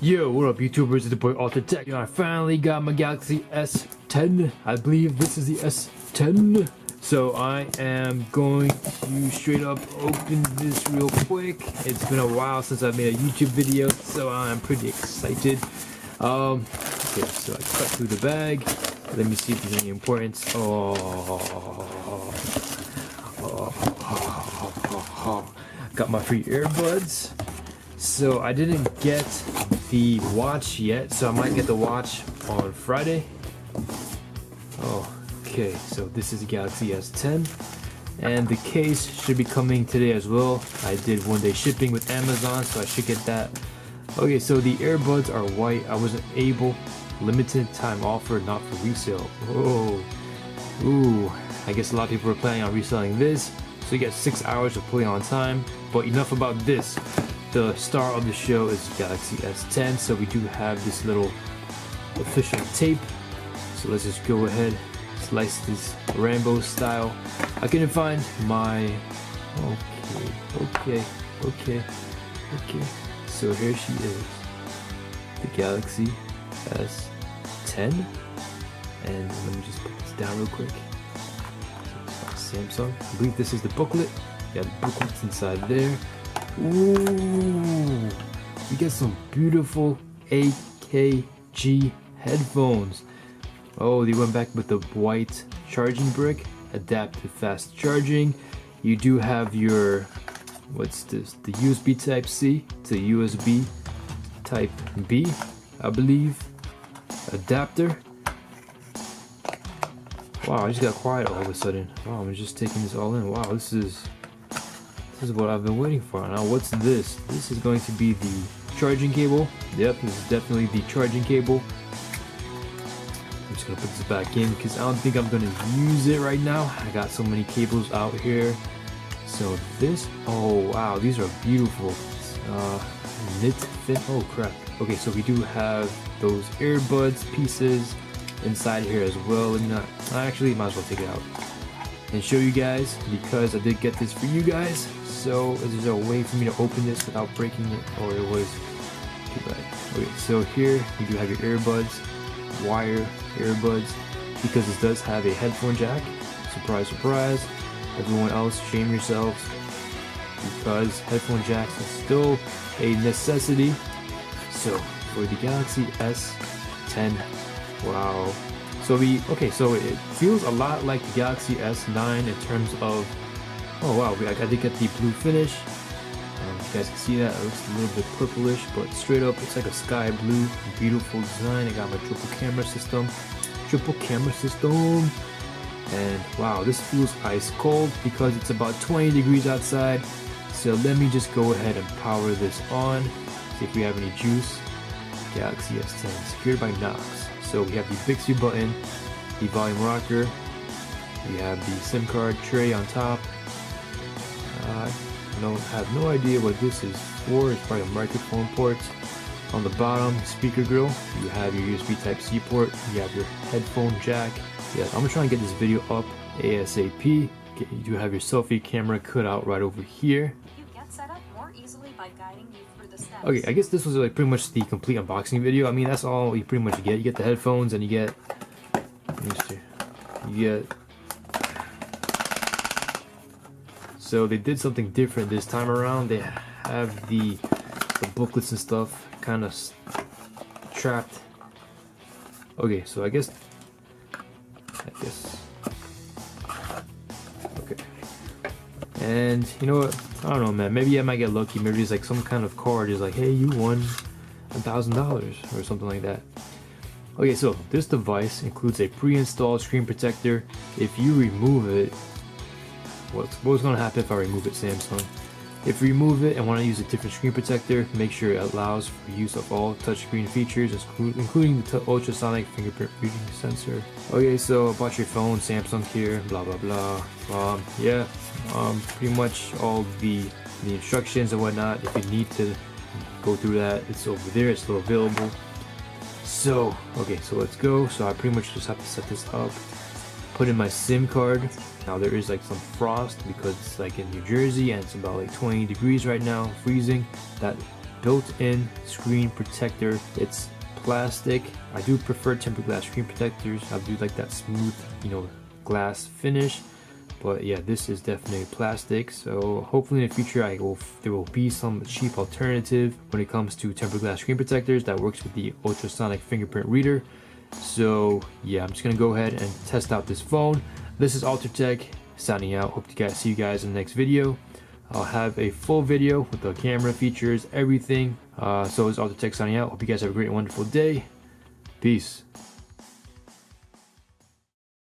Yo, what up YouTubers, it's the boy AlteredTech. I finally got my Galaxy S10. I believe this is the S10. So I am going to straight up open this real quick. It's been a while since I've made a YouTube video, so I'm pretty excited. Okay, so I cut through the bag. Let me see if there's any importance. Got my free earbuds. So I didn't get the watch yet, so I might get the watch on Friday. Okay, so this is the Galaxy S10, and the case should be coming today as well. I did 1-day shipping with Amazon, so I should get that. Okay, so the earbuds are white. I wasn't able, limited time offer, not for resale. Oh, ooh, I guess a lot of people are planning on reselling this, so you get 6 hours of play on time. But enough about this. The star of the show is Galaxy S10, so we do have this little official tape. So let's just go ahead, slice this Rambo style. I couldn't find my, okay. So here she is, the Galaxy S10. And let me just put this down real quick. Samsung, I believe this is the booklet. Yeah, the booklet's inside there. Ooh, you get some beautiful AKG headphones. Oh, they went back with the white charging brick, adaptive fast charging. You do have your, what's this, the USB type C to USB type B, I believe, adapter. Wow, I just got quiet all of a sudden. Wow, I'm just taking this all in. Wow, this is what I've been waiting for. Now what's this? This is going to be the charging cable. Yep, this is definitely the charging cable. I'm just gonna put this back in because I don't think I'm gonna use it right now. I got so many cables out here. So this, oh wow, these are beautiful. Knit fit, oh crap. Okay, so we do have those earbuds pieces inside here as well. Let me not, actually might as well take it out and show you guys, because I did get this for you guys. So is there a way for me to open this without breaking it, or it was too bad? Okay, so here you do have your earbuds, wire earbuds, because this does have a headphone jack. Surprise, surprise. Everyone else, shame yourselves, because headphone jacks are still a necessity. So for the Galaxy S10, wow. So so it feels a lot like the Galaxy S9 in terms of, oh wow, I did get the blue finish. You guys can see that, it looks a little bit purplish, but straight up it's like a sky blue, beautiful design. I got my triple camera system, and wow, this feels ice cold because it's about 20 degrees outside. So let me just go ahead and power this on, see if we have any juice. Galaxy S10, secured by Knox. So we have the Bixby button, the volume rocker, we have the SIM card tray on top. I have no idea what this is for. It's probably a microphone port. On the bottom, speaker grill, you have your USB type C port, you have your headphone jack. Yeah, I'm gonna try and get this video up ASAP. Okay, you do have your selfie camera cut out right over here. You get set up more easily by guiding you through the steps. Okay, I guess this was like pretty much the complete unboxing video. I mean, that's all you pretty much get. You get the headphones and you get, so they did something different this time around. They have the booklets and stuff kind of trapped. Okay, so I guess, okay. And you know what? I don't know, man. Maybe I might get lucky. Maybe it's like some kind of card is like, hey, you won $1,000 or something like that. Okay, so this device includes a pre-installed screen protector. If you remove it, what's going to happen if I remove it, Samsung? If you remove it and want to use a different screen protector, make sure it allows for use of all touchscreen features, including the ultrasonic fingerprint reading sensor. Okay, so about your phone, Samsung here, blah blah blah. Pretty much all the instructions and whatnot. If you need to go through that, it's over there. It's still available. So okay, so let's go. So I pretty much just have to set this up, put in my SIM card. Now there is like some frost because it's like in New Jersey and it's about like 20 degrees right now, freezing. That built-in screen protector. It's plastic. I do prefer tempered glass screen protectors. I do like that smooth, you know, glass finish. But yeah, this is definitely plastic. So hopefully in the future there will be some cheap alternative when it comes to tempered glass screen protectors that works with the ultrasonic fingerprint reader. So yeah, I'm just gonna go ahead and test out this phone. This is AlteredTech signing out. Hope to see you guys in the next video. I'll have a full video with the camera features, everything. So it's AlteredTech signing out. Hope you guys have a great and wonderful day. Peace.